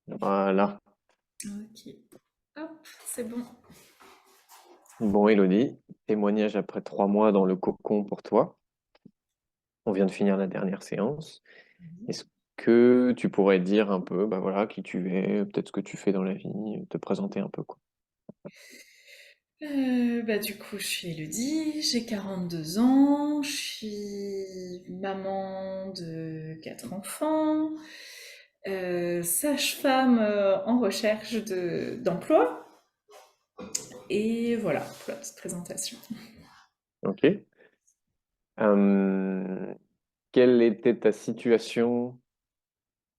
Voilà. Ok. Hop, c'est bon. Bon, Elodie, témoignage après 3 mois dans le cocon pour toi. On vient de finir la dernière séance. Est-ce que tu pourrais dire un peu, bah voilà, qui tu es, peut-être ce que tu fais dans la vie, te présenter un peu, quoi. Du coup, je suis Elodie, j'ai 42 ans, je suis maman de 4 enfants, sage-femme en recherche d'emploi. Et voilà pour la petite présentation. Ok. Euh, Quelle était ta situation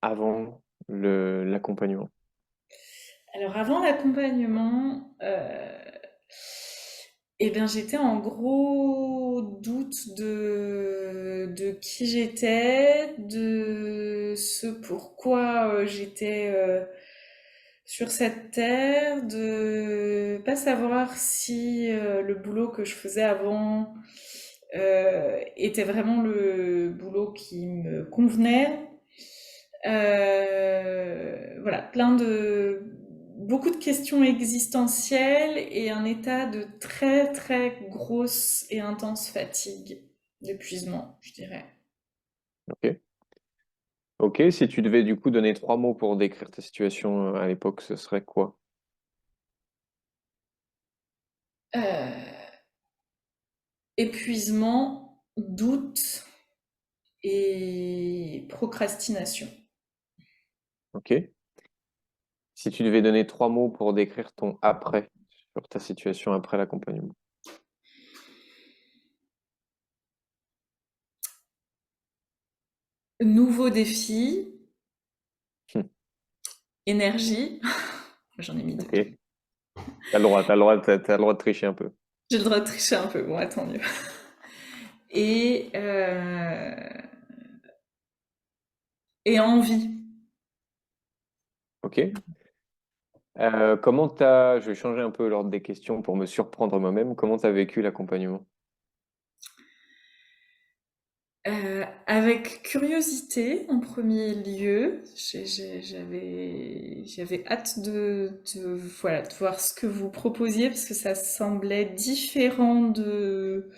avant l'accompagnement? Alors avant l'accompagnement, eh bien j'étais en gros doute de qui j'étais, de ce pourquoi j'étais sur cette terre, de pas savoir si le boulot que je faisais avant était vraiment le boulot qui me convenait. Voilà, beaucoup de questions existentielles et un état de très très grosse et intense fatigue, d'épuisement, je dirais. Ok. Ok, si tu devais du coup donner 3 mots pour décrire ta situation à l'époque, ce serait quoi? Euh, Épuisement, doute et procrastination. Ok. Si tu devais donner 3 mots pour décrire ton après, sur ta situation après l'accompagnement. Nouveau défi, Hmm. énergie. J'en ai mis deux. Ok. T'as le droit de tricher un peu. J'ai le droit de tricher un peu, bon, tant mieux. Et, et envie. Ok. je vais changer un peu l'ordre des questions pour me surprendre moi-même. Comment t'as vécu l'accompagnement? Avec curiosité en premier lieu, j'avais hâte voilà, de voir ce que vous proposiez parce que ça semblait différent de,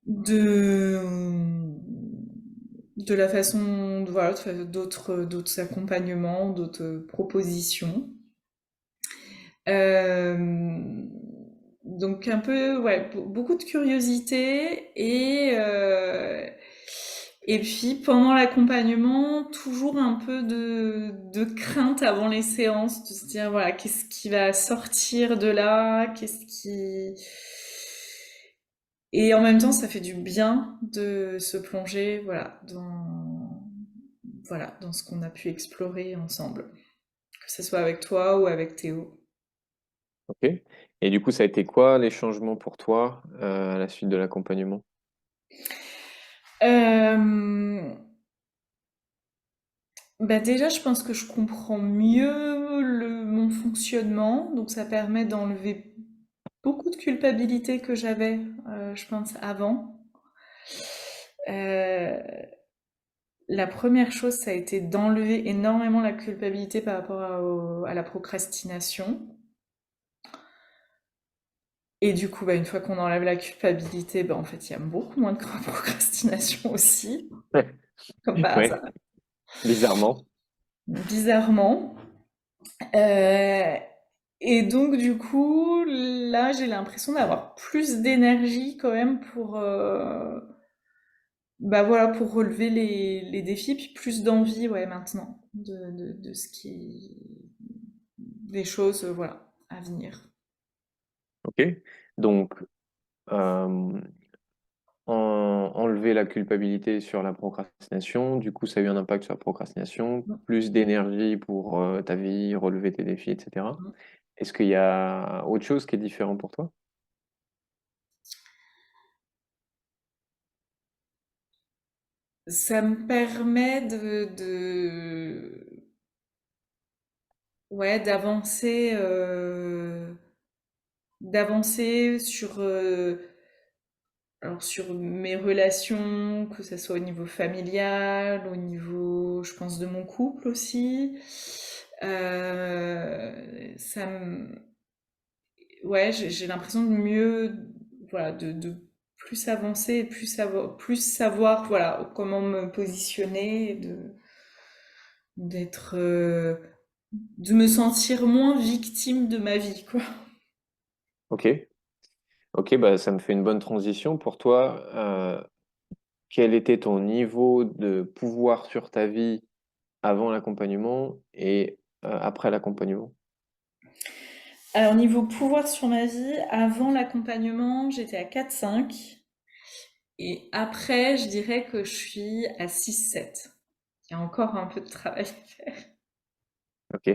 de la façon, voilà, de faire d'autres accompagnements, d'autres propositions. Euh, donc un peu, ouais, beaucoup de curiosité et puis pendant l'accompagnement, toujours un peu de crainte avant les séances, de se dire voilà, qu'est-ce qui va sortir de là, qu'est-ce qui... Et en même temps, ça fait du bien de se plonger, voilà, dans ce qu'on a pu explorer ensemble, que ce soit avec toi ou avec Théo. Ok. Et du coup, ça a été quoi les changements pour toi à la suite de l'accompagnement? Euh, Bah déjà, je pense que je comprends mieux mon fonctionnement, donc ça permet d'enlever beaucoup de culpabilité que j'avais, je pense, avant. Euh, la première chose, ça a été d'enlever énormément la culpabilité par rapport à la procrastination. Et du coup, bah, une fois qu'on enlève la culpabilité, bah, en fait, il y a beaucoup moins de procrastination aussi, comme par Ouais, hasard. bizarrement. Bizarrement. Euh, et donc, du coup, là, j'ai l'impression d'avoir plus d'énergie quand même bah voilà, pour relever les défis, puis plus d'envie, ouais, maintenant, de ce qui, des choses, voilà, à venir. Ok. Donc, euh, enlever la culpabilité sur la procrastination, du coup, ça a eu un impact sur la procrastination, plus d'énergie pour ta vie, relever tes défis, etc. Est-ce qu'il y a autre chose qui est différent pour toi? Ça me permet ouais, d'avancer alors sur mes relations, que ce soit au niveau familial, au niveau je pense, de mon couple aussi. Ça me, ouais, j'ai l'impression de mieux, voilà, de plus avancer, et plus savoir, voilà, comment me positionner, d'être, de me sentir moins victime de ma vie, quoi. Ok, ok, bah ça me fait une bonne transition. Pour toi, quel était ton niveau de pouvoir sur ta vie avant l'accompagnement et après l'accompagnement? Alors, niveau pouvoir sur ma vie, avant l'accompagnement, j'étais à 4-5. Et après, je dirais que je suis à 6-7. Il y a encore un peu de travail à faire. Ok,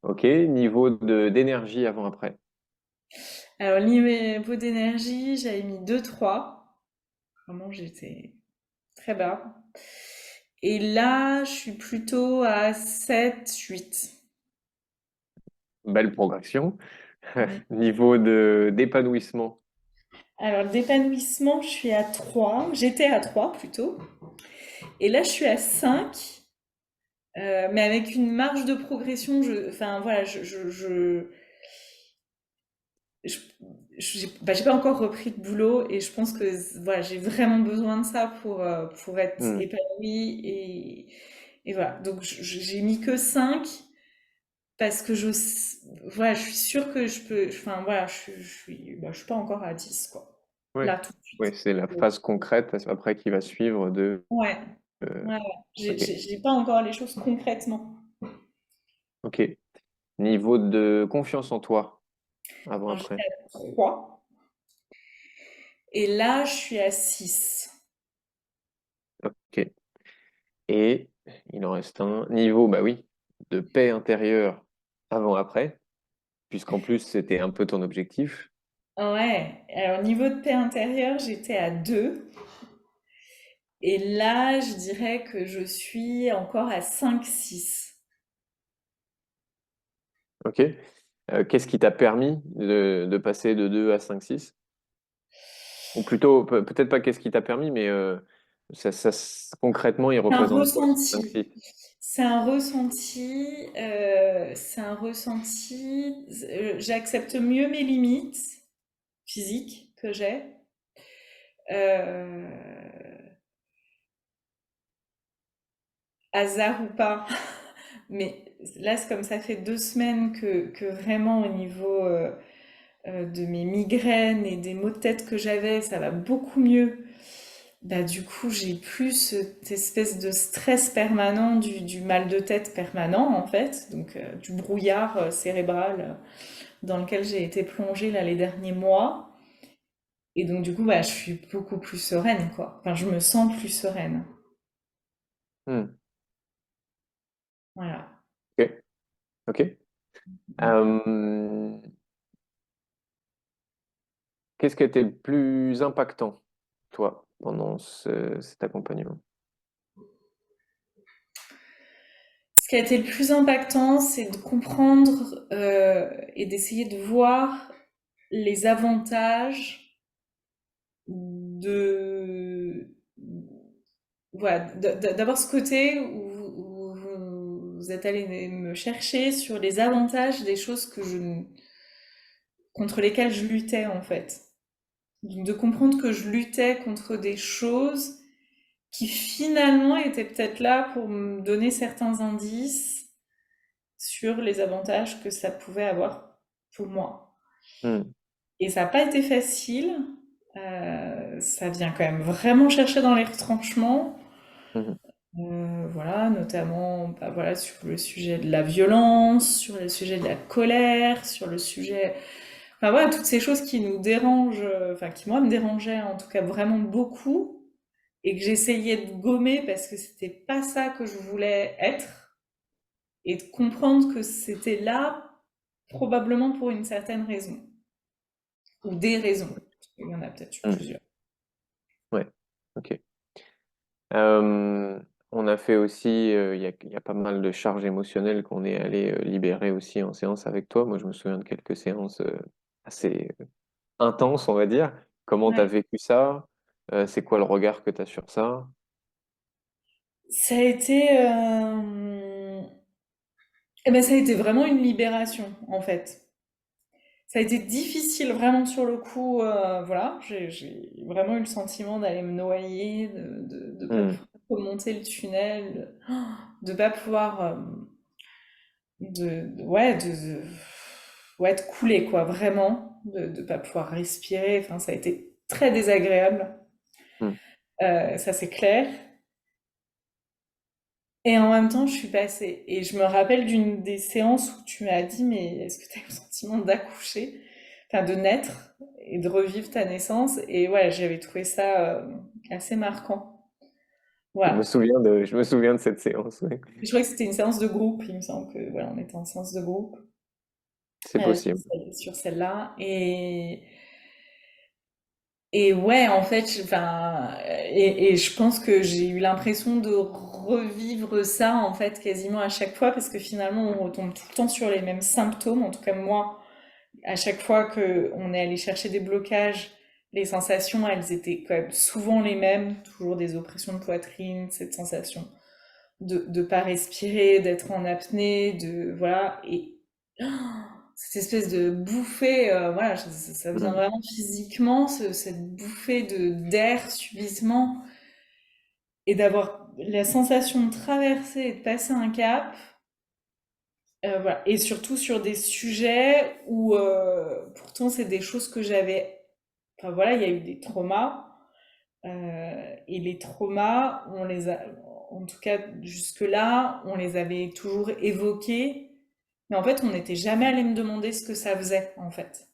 ok, niveau de d'énergie avant-après. Alors, niveau d'énergie, j'avais mis 2-3. Vraiment, j'étais très bas. Et là, je suis plutôt à 7-8. Belle progression. Niveau de d'épanouissement. Alors, d'épanouissement, je suis à 3. J'étais à 3 plutôt. Et là, je suis à 5. Mais avec une marge de progression, enfin voilà, je- j'ai pas encore repris de boulot et je pense que voilà, j'ai vraiment besoin de ça pour être Hmm. épanouie et voilà. Donc j'ai mis que 5 parce que voilà, je suis sûre que je peux, enfin voilà, je suis pas encore à 10 quoi. Ouais, Là tout de suite. ouais, c'est la phase concrète après qui va suivre de. Ouais, euh, ouais, ouais. ok, J'ai pas encore les choses concrètement. ok. Niveau de confiance en toi Alors j'étais avant-après. à 3 et là je suis à 6. Ok. Et il en reste un. Niveau, bah oui, de paix intérieure avant-après, puisqu'en plus c'était un peu ton objectif. Ouais, alors niveau de paix intérieure, j'étais à 2. Et là, je dirais que je suis encore à 5-6. Ok. Qu'est-ce qui t'a permis de passer de 2 à 5 6? Ou plutôt, peut-être pas qu'est-ce qui t'a permis, mais concrètement, il C'est un représente quoi, 5 ressenti. 6? C'est un ressenti. C'est un ressenti. J'accepte mieux mes limites physiques que j'ai. Euh, Hasard ou pas. Mais là, c'est comme ça fait 2 semaines que vraiment au niveau de mes migraines et des maux de tête que j'avais, ça va beaucoup mieux. Bah, du coup, j'ai plus cette espèce de stress permanent, du mal de tête permanent, en fait, donc du brouillard cérébral dans lequel j'ai été plongée là les derniers mois. Et donc, du coup, bah, je suis beaucoup plus sereine, quoi. Enfin, je me sens plus sereine. Hmm. Voilà. Ok, ok. Euh, Qu'est-ce qui a été le plus impactant, toi, pendant cet accompagnement? Ce qui a été le plus impactant, c'est de comprendre et d'essayer de voir les avantages de voilà, d'avoir ce côté où vous êtes allé me chercher sur les avantages des choses contre lesquelles je luttais en fait. Donc, de comprendre que je luttais contre des choses qui finalement étaient peut-être là pour me donner certains indices sur les avantages que ça pouvait avoir pour moi. Hmm. Et ça n'a pas été facile. Ça vient quand même vraiment chercher dans les retranchements. Mhm. Voilà, notamment bah, voilà, sur le sujet de la violence, sur le sujet de la colère, sur le sujet... Enfin voilà, toutes ces choses qui nous dérangent, enfin qui moi me dérangeaient en tout cas vraiment beaucoup, et que j'essayais de gommer parce que c'était pas ça que je voulais être, et de comprendre que c'était là probablement pour une certaine raison, ou des raisons. Il y en a peut-être eu Hmm. plusieurs. Ouais, ok. Euh, on a fait aussi, il y a pas mal de charges émotionnelles qu'on est allé libérer aussi en séance avec toi. Moi, je me souviens de quelques séances assez intenses, on va dire. Comment tu as Ouais. vécu ça? C'est quoi le regard que tu as sur ça? Ça a été, eh ben, ça a été vraiment une libération, en fait. Ça a été difficile vraiment sur le coup, voilà, j'ai vraiment eu le sentiment d'aller me noyer, de pas Hmm. pouvoir remonter le tunnel, de pas pouvoir, ouais, ouais, de couler quoi, vraiment, de pas pouvoir respirer. Enfin, ça a été très désagréable, Hmm. ça c'est clair. Et en même temps, je suis passée. Et je me rappelle d'une des séances où tu m'as dit, mais est-ce que tu as eu le sentiment d'accoucher, enfin de naître et de revivre ta naissance? Et ouais, j'avais trouvé ça assez marquant. Voilà. Je me souviens de cette séance, oui. Je crois que c'était une séance de groupe, il me semble que voilà, on était en séance de groupe C'est possible. sur celle-là. Et ouais, en fait, enfin, et je pense que j'ai eu l'impression de revivre ça, en fait, quasiment à chaque fois, parce que finalement, on retombe tout le temps sur les mêmes symptômes. En tout cas, moi, à chaque fois que on est allé chercher des blocages, les sensations, elles étaient quand même souvent les mêmes, toujours des oppressions de poitrine, cette sensation de pas respirer, d'être en apnée, de, voilà, et cette espèce de bouffée, voilà, ça vient Hmm. vraiment physiquement, cette bouffée de d'air subitement, et d'avoir la sensation de traverser et de passer un cap, voilà. Et surtout sur des sujets où pourtant c'est des choses que j'avais, enfin voilà, il y a eu des traumas, et les traumas, on les a, en tout cas jusque-là, on les avait toujours évoqués, mais en fait on n'était jamais allé me demander ce que ça faisait en fait.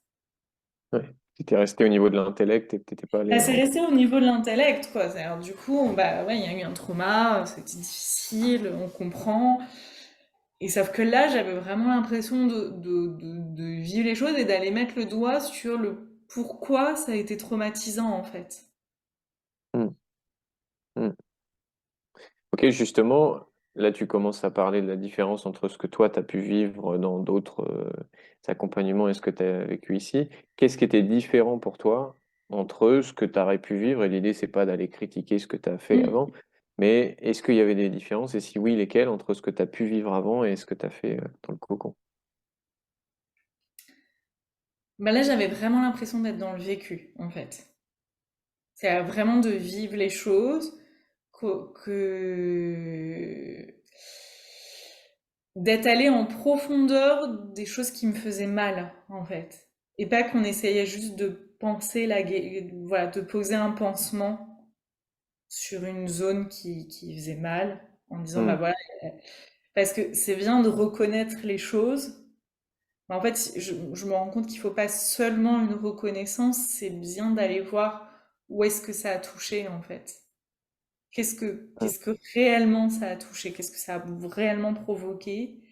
Ouais. Tu étais resté au niveau de l'intellect et t'étais pas allé Bah, c'est dans... resté au niveau de l'intellect, quoi. C'est-à-dire, du coup, bah, ouais, il y a eu un trauma, c'était difficile, on comprend. Et sauf que là, j'avais vraiment l'impression de vivre les choses et d'aller mettre le doigt sur le pourquoi ça a été traumatisant, en fait. Hmm. Hmm. Ok, justement, là tu commences à parler de la différence entre ce que toi tu as pu vivre dans d'autres accompagnements et ce que tu as vécu ici. Qu'est-ce qui était différent pour toi entre ce que tu aurais pu vivre? Et l'idée, c'est pas d'aller critiquer ce que tu as fait Mm. avant, mais est-ce qu'il y avait des différences? Et si oui, lesquelles entre ce que tu as pu vivre avant et ce que tu as fait dans le cocon? Bah là, j'avais vraiment l'impression d'être dans le vécu, en fait. C'est vraiment de vivre les choses, d'être allé en profondeur des choses qui me faisaient mal, en fait. Et pas qu'on essayait juste de penser voilà, de poser un pansement sur une zone qui faisait mal, en disant, bah Hmm. voilà, parce que c'est bien de reconnaître les choses. Mais en fait, je me rends compte qu'il faut pas seulement une reconnaissance, c'est bien d'aller voir où est-ce que ça a touché, en fait. Hmm. Qu'est-ce que réellement ça a touché? Qu'est-ce que ça a réellement provoqué?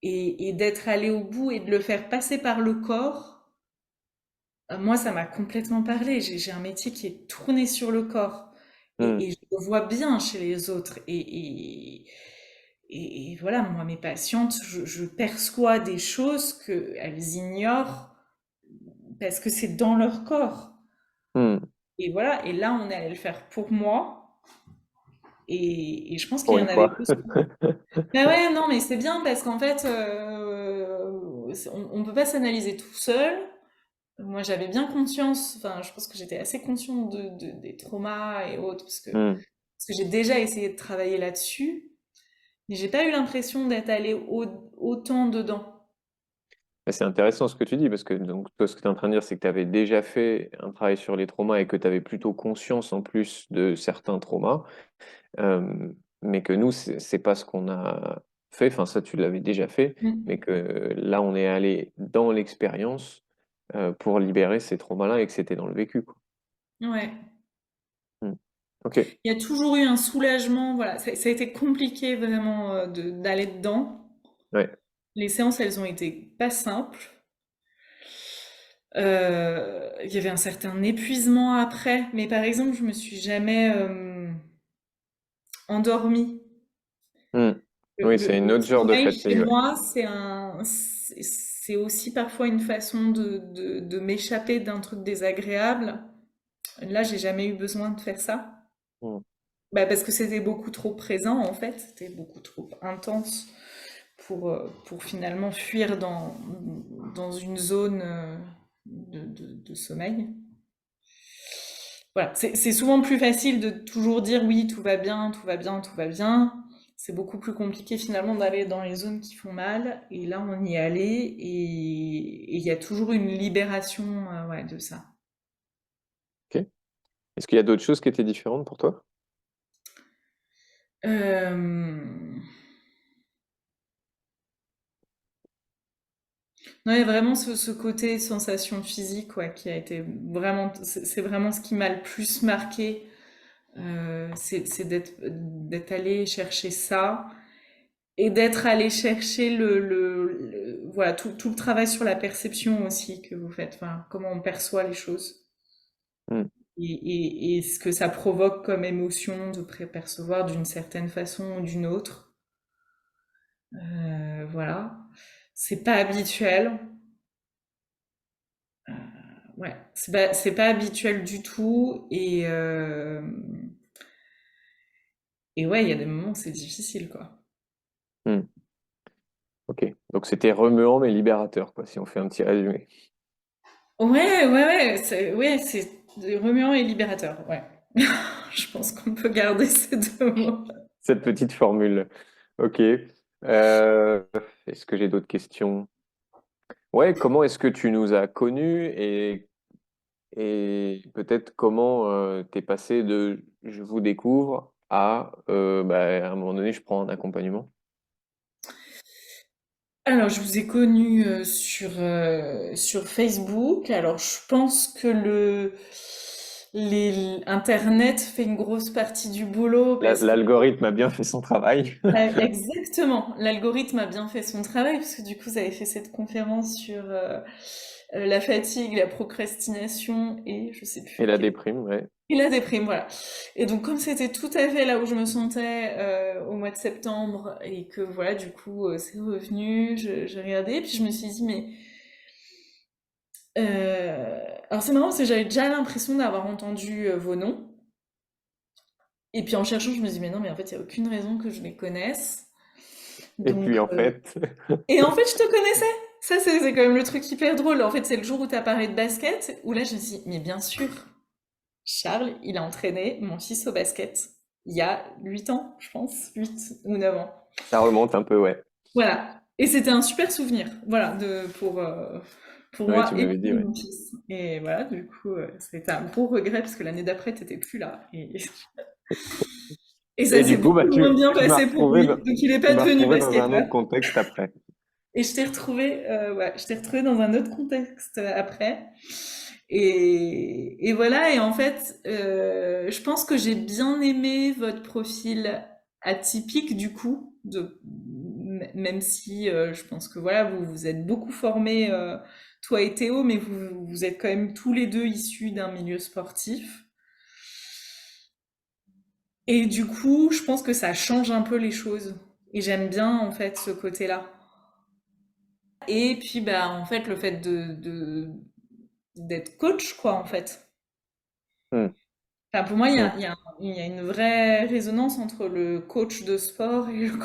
Et d'être allé au bout et de le faire passer par le corps, moi, ça m'a complètement parlé. J'ai un métier qui est tourné sur le corps. Hmm. Et je le vois bien chez les autres. Et voilà, moi, mes patientes, je perçois des choses qu'elles ignorent parce que c'est dans leur corps. Hmm. Et voilà, et là, on est allé le faire pour moi. Et je pense qu'il Pour y en une avait fois. besoin. Ben ouais, non, mais c'est bien parce qu'en fait, on peut pas s'analyser tout seul. Moi, j'avais bien conscience, enfin, je pense que j'étais assez consciente des traumas et autres, Hmm. parce que j'ai déjà essayé de travailler là-dessus, mais j'ai pas eu l'impression d'être allée autant dedans. Mais c'est intéressant ce que tu dis, parce que donc, toi, ce que tu es en train de dire, c'est que tu avais déjà fait un travail sur les traumas et que tu avais plutôt conscience en plus de certains traumas, euh, mais que nous, c'est pas ce qu'on a fait, enfin ça tu l'avais déjà fait, mais Mm. que là, on est allé dans l'expérience pour libérer ces traumas-là et que c'était dans le vécu, quoi. Ouais. Hmm. Ok, Il y a toujours eu un soulagement, voilà. Ça a été compliqué vraiment d'aller dedans. ouais. Les séances, elles ont été pas simples. Il y avait un certain épuisement après, mais par exemple, je me suis jamais endormie. Hmm. Oui, c'est une Le autre genre de sommeil chez fatigue, ouais. moi, c'est aussi parfois une façon de m'échapper d'un truc désagréable. Là, j'ai jamais eu besoin de faire ça. Hmm. Bah, parce que c'était beaucoup trop présent en fait, c'était beaucoup trop intense pour finalement fuir dans une zone de sommeil. Voilà, c'est souvent plus facile de toujours dire oui, tout va bien, tout va bien, tout va bien. C'est beaucoup plus compliqué finalement d'aller dans les zones qui font mal. Et là, on y est allé et il y a toujours une libération ouais, de ça. Ok. Est-ce qu'il y a d'autres choses qui étaient différentes pour toi? Euh, Non, il y a vraiment ce côté sensation physique ouais, qui a été vraiment, c'est vraiment ce qui m'a le plus marqué. C'est d'être allé chercher ça et d'être allé chercher voilà, tout le travail sur la perception aussi que vous faites, enfin, comment on perçoit les choses Hmm. et ce que ça provoque comme émotion de percevoir d'une certaine façon ou d'une autre. Voilà. C'est pas habituel. Ouais, c'est pas habituel du tout et ouais, il y a des moments où c'est difficile quoi. Hmm. Ok. Donc c'était remuant mais libérateur, quoi, si on fait un petit résumé. Ouais, c'est remuant et libérateur, ouais. Je pense qu'on peut garder ces deux mots. Cette petite formule. Ok. Est-ce que j'ai d'autres questions? Ouais, comment est-ce que tu nous as connus et peut-être comment t'es passé de je vous découvre à bah, à un moment donné je prends un accompagnement. Alors, je vous ai connu sur Facebook. Alors, je pense que Internet fait une grosse partie du boulot parce que L'algorithme a bien fait son travail. Exactement, l'algorithme a bien fait son travail parce que du coup, vous avez fait cette conférence sur la fatigue, la procrastination et je sais Et plus la quelle déprime, ouais. et la déprime, voilà. Et donc, comme c'était tout à fait là où je me sentais au mois de septembre et que voilà, du coup, c'est revenu, j'ai regardé, puis je me suis dit, mais alors c'est marrant parce que j'avais déjà l'impression d'avoir entendu vos noms. Et puis en cherchant, je me dis, mais non, mais en fait, il n'y a aucune raison que je les connaisse. Et Donc, puis en fait, et en fait, je te connaissais. Ça, c'est quand même le truc hyper drôle. En fait, c'est le jour où tu as parlé de basket, où là, je me suis dit, mais bien sûr, Charles, il a entraîné mon fils au basket il y a 8 ans, je pense, 8 ou 9 ans. ça remonte un peu, ouais. Voilà. Et c'était un super souvenir, voilà, pour Ouais, moi tu et m'avais dit, pour ouais. mon fils. Et voilà, du coup, c'était un gros regret parce que l'année d'après, t'étais plus là. Et ça Et s'est du coup, bah beaucoup moins bien tu m'as passé pour retrouvé lui. Donc, il n'est tu pas m'as devenu retrouvé dans un basketteur. autre contexte après. Et je t'ai retrouvé dans un autre contexte après. Et voilà, et en fait, je pense que j'ai bien aimé votre profil atypique du coup, même si je pense que voilà, vous vous êtes beaucoup formés, toi et Théo, mais vous êtes quand même tous les deux issus d'un milieu sportif. Et du coup, je pense que ça change un peu les choses. Et j'aime bien en fait ce côté-là. Et puis, bah, en fait, le fait d'être coach, quoi, en fait. Hmm, Enfin, pour moi, hmm, il y a une vraie résonance entre le coach de sport et le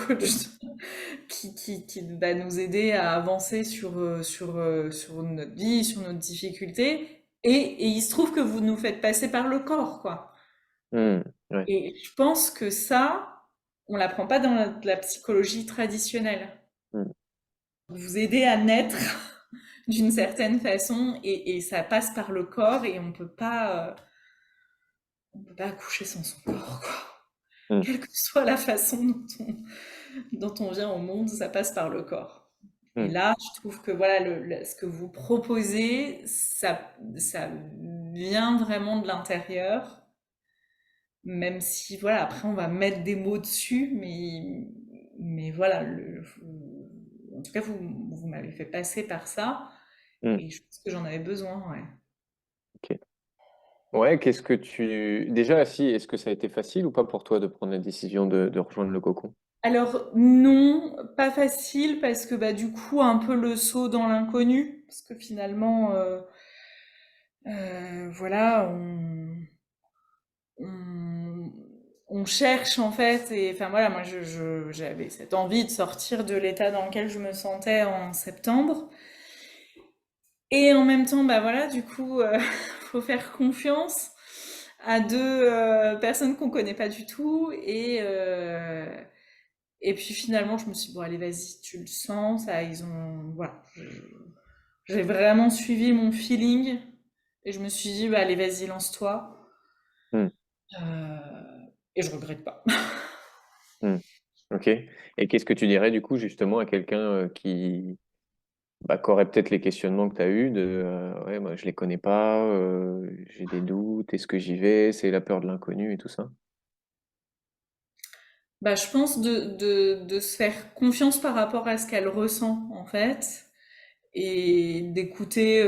qui va nous aider à avancer sur notre vie, sur notre difficulté. Et il se trouve que vous nous faites passer par le corps, quoi. hmm, ouais. Et je pense que ça, on l'apprend pas dans la psychologie traditionnelle. Hmm, Vous aider à naître d'une certaine façon et ça passe par le corps et on peut pas accoucher sans son corps, quoi. hmm, Quelle que soit la façon dont on vient au monde, ça passe par le corps. Et hmm, là, je trouve que voilà, ce que vous proposez, ça vient vraiment de l'intérieur, même si voilà, après on va mettre des mots dessus, mais voilà, en tout cas, vous m'avez fait passer par ça. hmm, Et je pense que j'en avais besoin, ouais. ok. Ouais, qu'est-ce que tu... Déjà, si, est-ce que ça a été facile ou pas pour toi de prendre la décision de rejoindre le cocon? Alors non, pas facile parce que bah du coup un peu le saut dans l'inconnu parce que finalement voilà on on cherche en fait, et enfin voilà, moi j'avais cette envie de sortir de l'état dans lequel je me sentais en septembre. Et en même temps, bah voilà, du coup, faut faire confiance à deux personnes qu'on connaît pas du tout. Et puis finalement, je me suis dit, bon, allez, vas-y, tu le sens, ça, ils ont, voilà. J'ai vraiment suivi mon feeling et je me suis dit, bah, allez, vas-y, lance-toi. Hmm, Et je regrette pas. hmm. Ok. Et qu'est-ce que tu dirais du coup justement à quelqu'un qui aurait peut-être les questionnements que tu as eus de ouais, moi je les connais pas, j'ai des doutes, est-ce que j'y vais, c'est la peur de l'inconnu et tout ça. Bah, je pense de se faire confiance par rapport à ce qu'elle ressent, en fait, et d'écouter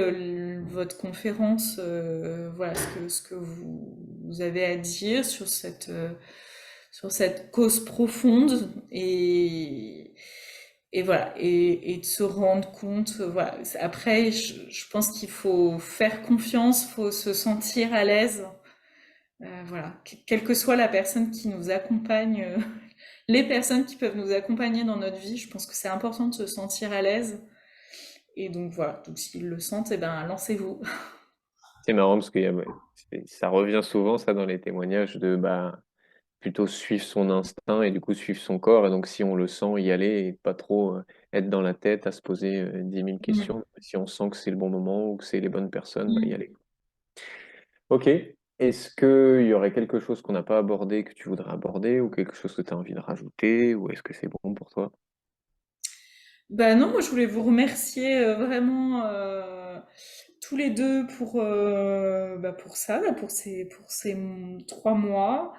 votre conférence, voilà, ce que vous avez à dire sur cette cause profonde, et voilà, et de se rendre compte, voilà. Après, je pense qu'il faut faire confiance, faut se sentir à l'aise, voilà, quelle que soit la personne qui nous accompagne, les personnes qui peuvent nous accompagner dans notre vie, je pense que c'est important de se sentir à l'aise. Et donc voilà, donc s'ils le sentent, eh ben lancez-vous. C'est marrant parce que ouais, ça revient souvent ça dans les témoignages de plutôt suivre son instinct et du coup suivre son corps. Et donc si on le sent, y aller et pas trop être dans la tête à se poser 10 000 Mm. questions. Si on sent que c'est le bon moment ou que c'est les bonnes personnes, y Mm. aller. Ok. Est-ce qu'il y aurait quelque chose qu'on n'a pas abordé que tu voudrais aborder ou quelque chose que tu as envie de rajouter ou est-ce que c'est bon pour toi? Bah non, moi je voulais vous remercier vraiment tous les deux pour ça, là, pour ces 3 mois.